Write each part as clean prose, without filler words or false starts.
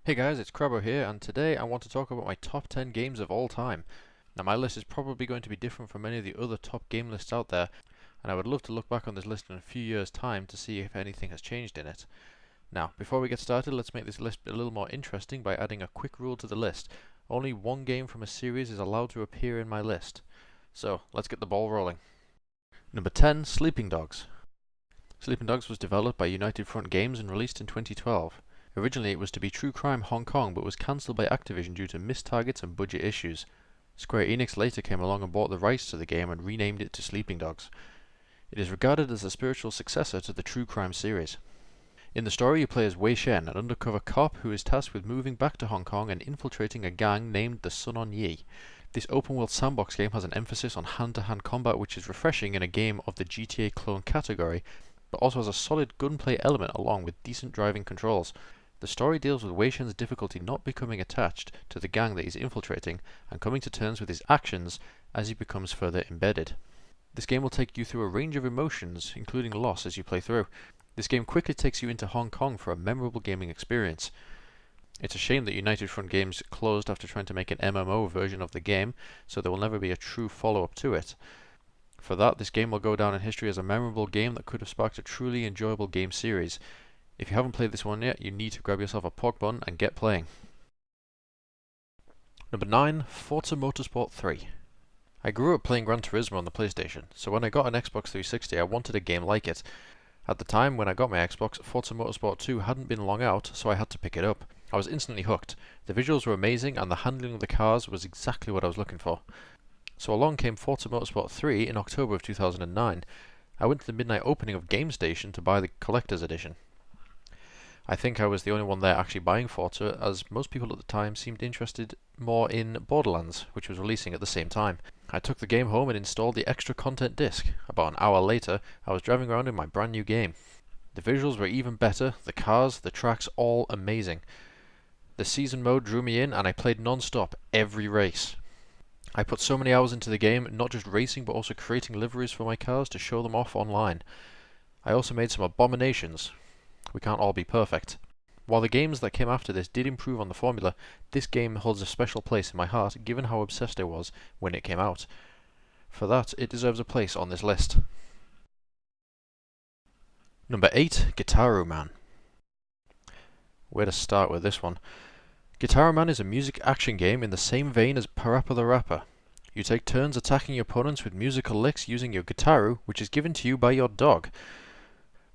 Hey guys, it's Crabbo here, and today I want to talk about my top 10 games of all time. Now, my list is probably going to be different from many of the other top game lists out there, and I would love to look back on this list in a few years' time to see if anything has changed in it. Now, before we get started, let's make this list a little more interesting by adding a quick rule to the list. Only one game from a series is allowed to appear in my list. So, let's get the ball rolling. Number 10, Sleeping Dogs. Sleeping Dogs was developed by United Front Games and released in 2012. Originally it was to be True Crime Hong Kong, but was cancelled by Activision due to missed targets and budget issues. Square Enix later came along and bought the rights to the game and renamed it to Sleeping Dogs. It is regarded as a spiritual successor to the True Crime series. In the story you play as Wei Shen, an undercover cop who is tasked with moving back to Hong Kong and infiltrating a gang named the Sun On Yi. This open-world sandbox game has an emphasis on hand-to-hand combat, which is refreshing in a game of the GTA clone category, but also has a solid gunplay element along with decent driving controls. The story deals with Wei Shen's difficulty not becoming attached to the gang that he's infiltrating and coming to terms with his actions as he becomes further embedded. This game will take you through a range of emotions, including loss, as you play through. This game quickly takes you into Hong Kong for a memorable gaming experience. It's a shame that United Front Games closed after trying to make an MMO version of the game, so there will never be a true follow-up to it. For that, this game will go down in history as a memorable game that could have sparked a truly enjoyable game series. If you haven't played this one yet, you need to grab yourself a pork bun and get playing. Number 9, Forza Motorsport 3. I grew up playing Gran Turismo on the PlayStation, so when I got an Xbox 360 I wanted a game like it. At the time when I got my Xbox, Forza Motorsport 2 hadn't been long out, so I had to pick it up. I was instantly hooked. The visuals were amazing and the handling of the cars was exactly what I was looking for. So along came Forza Motorsport 3 in October of 2009. I went to the midnight opening of GameStation to buy the collector's edition. I think I was the only one there actually buying Forza, as most people at the time seemed interested more in Borderlands, which was releasing at the same time. I took the game home and installed the extra content disc. About an hour later, I was driving around in my brand new game. The visuals were even better, the cars, the tracks, all amazing. The season mode drew me in and I played non-stop every race. I put so many hours into the game, not just racing but also creating liveries for my cars to show them off online. I also made some abominations. We can't all be perfect. While the games that came after this did improve on the formula, this game holds a special place in my heart given how obsessed I was when it came out. For that, it deserves a place on this list. Number 8, Guitar Man. Where to start with this one? Guitar Man is a music action game in the same vein as Parappa the Rapper. You take turns attacking your opponents with musical licks using your guitaru, which is given to you by your dog.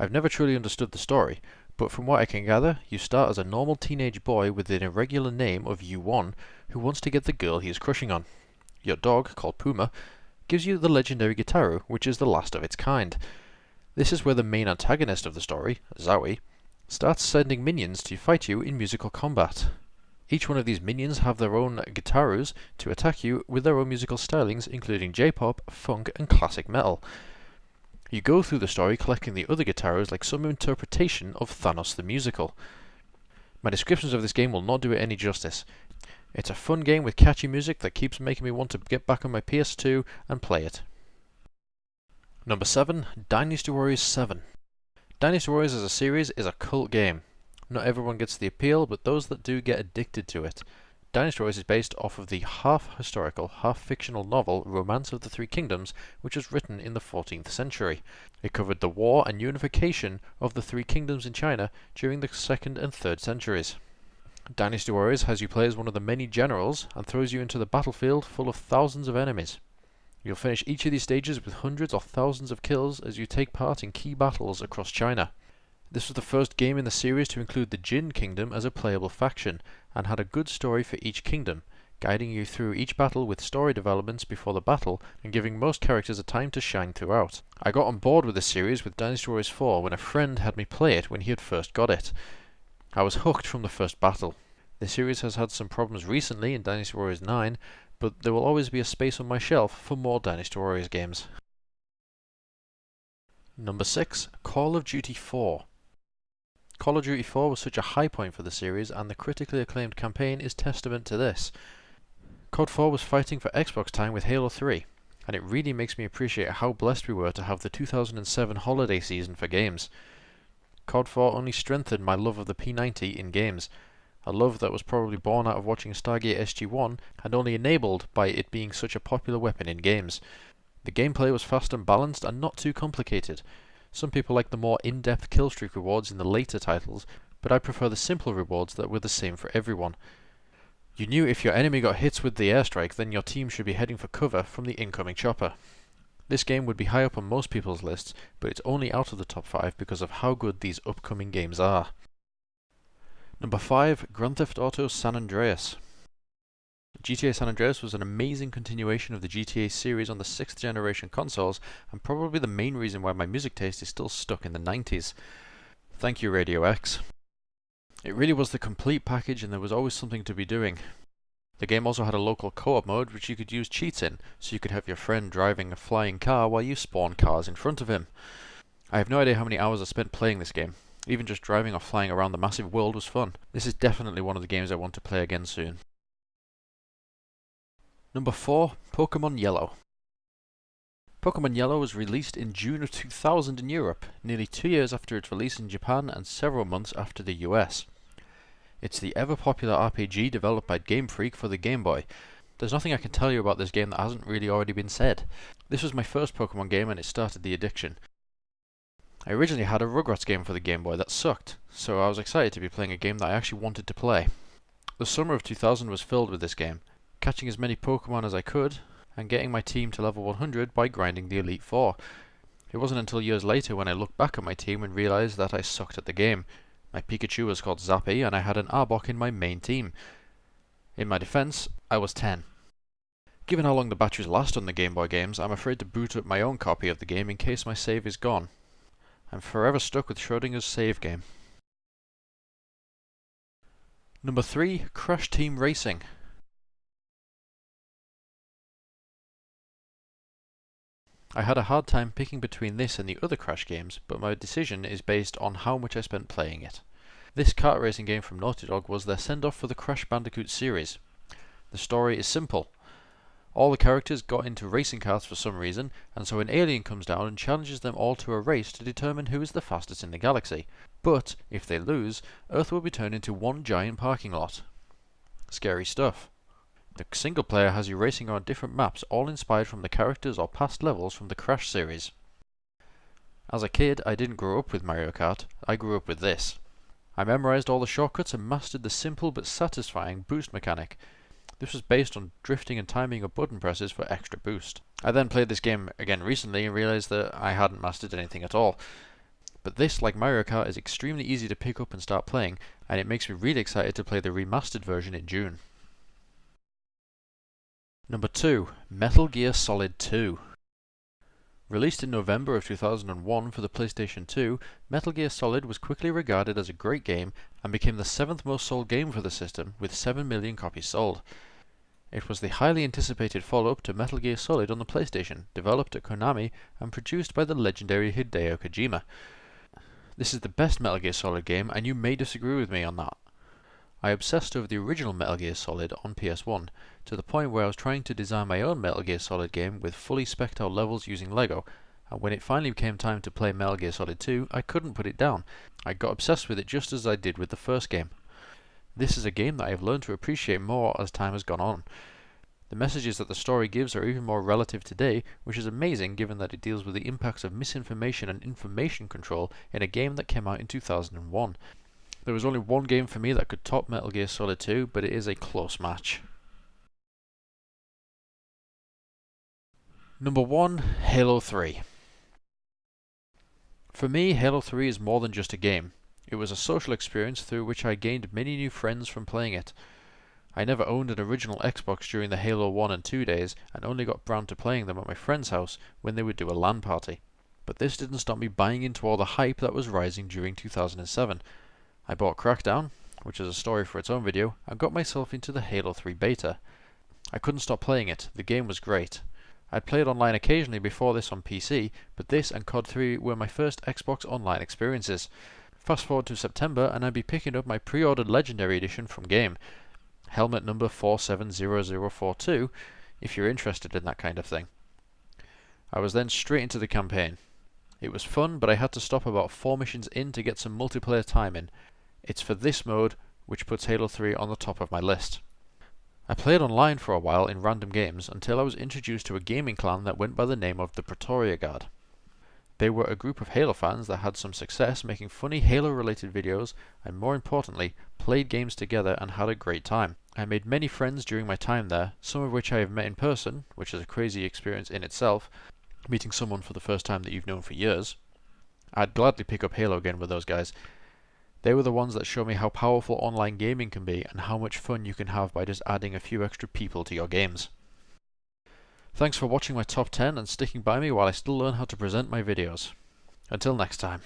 I've never truly understood the story, but from what I can gather, you start as a normal teenage boy with an irregular name of U1 who wants to get the girl he is crushing on. Your dog, called Puma, gives you the legendary guitaru, which is the last of its kind. This is where the main antagonist of the story, Zowie, starts sending minions to fight you in musical combat. Each one of these minions have their own guitarus to attack you with their own musical stylings, including J-pop, funk, and classic metal. You go through the story collecting the other guitarus like some interpretation of Thanos the Musical. My descriptions of this game will not do it any justice. It's a fun game with catchy music that keeps making me want to get back on my PS2 and play it. Number 7, Dynasty Warriors 7. Dynasty Warriors as a series is a cult game. Not everyone gets the appeal, but those that do get addicted to it. Dynasty Warriors is based off of the half-historical, half-fictional novel Romance of the Three Kingdoms, which was written in the 14th century. It covered the war and unification of the three kingdoms in China during the 2nd and 3rd centuries. Dynasty Warriors has you play as one of the many generals and throws you into the battlefield full of thousands of enemies. You'll finish each of these stages with hundreds or thousands of kills as you take part in key battles across China. This was the first game in the series to include the Jin Kingdom as a playable faction, and had a good story for each kingdom, guiding you through each battle with story developments before the battle, and giving most characters a time to shine throughout. I got on board with this series with Dynasty Warriors 4 when a friend had me play it when he had first got it. I was hooked from the first battle. The series has had some problems recently in Dynasty Warriors 9, but there will always be a space on my shelf for more Dynasty Warriors games. Number 6, Call of Duty 4. Call of Duty 4 was such a high point for the series, and the critically acclaimed campaign is testament to this. COD 4 was fighting for Xbox time with Halo 3, and it really makes me appreciate how blessed we were to have the 2007 holiday season for games. COD 4 only strengthened my love of the P90 in games. a love that was probably born out of watching Stargate SG-1 and only enabled by it being such a popular weapon in games. The gameplay was fast and balanced and not too complicated. Some people like the more in-depth killstreak rewards in the later titles, but I prefer the simple rewards that were the same for everyone. You knew if your enemy got hits with the airstrike, then your team should be heading for cover from the incoming chopper. This game would be high up on most people's lists, but it's only out of the top 5 because of how good these upcoming games are. Number 5, Grand Theft Auto San Andreas. GTA San Andreas was an amazing continuation of the GTA series on the 6th generation consoles, and probably the main reason why my music taste is still stuck in the 90s. Thank you, Radio X. It really was the complete package, and there was always something to be doing. The game also had a local co-op mode which you could use cheats in, so you could have your friend driving a flying car while you spawn cars in front of him. I have no idea how many hours I spent playing this game. Even just driving or flying around the massive world was fun. This is definitely one of the games I want to play again soon. Number 4, Pokemon Yellow. Pokemon Yellow was released in June of 2000 in Europe, nearly 2 years after its release in Japan and several months after the US. It's the ever-popular RPG developed by Game Freak for the Game Boy. There's nothing I can tell you about this game that hasn't really already been said. This was my first Pokemon game and it started the addiction. I originally had a Rugrats game for the Game Boy that sucked, so I was excited to be playing a game that I actually wanted to play. The summer of 2000 was filled with this game, catching as many Pokemon as I could, and getting my team to level 100 by grinding the Elite Four. It wasn't until years later when I looked back at my team and realised that I sucked at the game. My Pikachu was called Zappy and I had an Arbok in my main team. In my defence, I was 10. Given how long the batteries last on the Game Boy games, I'm afraid to boot up my own copy of the game in case my save is gone. I'm forever stuck with Schrodinger's save game. Number 3, Crash Team Racing. I had a hard time picking between this and the other Crash games, but my decision is based on how much I spent playing it. This kart racing game from Naughty Dog was their send-off for the Crash Bandicoot series. The story is simple. All the characters got into racing karts for some reason, and so an alien comes down and challenges them all to a race to determine who is the fastest in the galaxy. But, if they lose, Earth will be turned into one giant parking lot. Scary stuff. The single player has you racing on different maps, all inspired from the characters or past levels from the Crash series. As a kid, I didn't grow up with Mario Kart, I grew up with this. I memorized all the shortcuts and mastered the simple but satisfying boost mechanic. This was based on drifting and timing of button presses for extra boost. I then played this game again recently and realised that I hadn't mastered anything at all. But this, like Mario Kart, is extremely easy to pick up and start playing, and it makes me really excited to play the remastered version in June. Number 2, Metal Gear Solid 2. Released in November of 2001 for the PlayStation 2, Metal Gear Solid was quickly regarded as a great game and became the 7th most sold game for the system, with 7 million copies sold. It was the highly anticipated follow-up to Metal Gear Solid on the PlayStation, developed at Konami and produced by the legendary Hideo Kojima. This is the best Metal Gear Solid game, and you may disagree with me on that. I obsessed over the original Metal Gear Solid on PS1, to the point where I was trying to design my own Metal Gear Solid game with fully spec'd out levels using Lego, and when it finally came time to play Metal Gear Solid 2, I couldn't put it down. I got obsessed with it just as I did with the first game. This is a game that I have learned to appreciate more as time has gone on. The messages that the story gives are even more relative today, which is amazing given that it deals with the impacts of misinformation and information control in a game that came out in 2001. There was only one game for me that could top Metal Gear Solid 2, but it is a close match. Number 1, Halo 3. For me, Halo 3 is more than just a game. It was a social experience through which I gained many new friends from playing it. I never owned an original Xbox during the Halo 1 and 2 days, and only got round to playing them at my friend's house when they would do a LAN party. But this didn't stop me buying into all the hype that was rising during 2007. I bought Crackdown, which is a story for its own video, and got myself into the Halo 3 beta. I couldn't stop playing it, the game was great. I'd played online occasionally before this on PC, but this and COD 3 were my first Xbox Online experiences. Fast forward to September and I'd be picking up my pre-ordered Legendary Edition from Game, helmet number 470042, if you're interested in that kind of thing. I was then straight into the campaign. It was fun, but I had to stop about 4 missions in to get some multiplayer time in. It's for this mode which puts Halo 3 on the top of my list. I played online for a while in random games until I was introduced to a gaming clan that went by the name of the Pretoria Guard. They were a group of Halo fans that had some success making funny Halo-related videos and, more importantly, played games together and had a great time. I made many friends during my time there, some of which I have met in person, which is a crazy experience in itself, meeting someone for the first time that you've known for years. I'd gladly pick up Halo again with those guys. They were the ones that showed me how powerful online gaming can be and how much fun you can have by just adding a few extra people to your games. Thanks for watching my top 10 and sticking by me while I still learn how to present my videos. Until next time.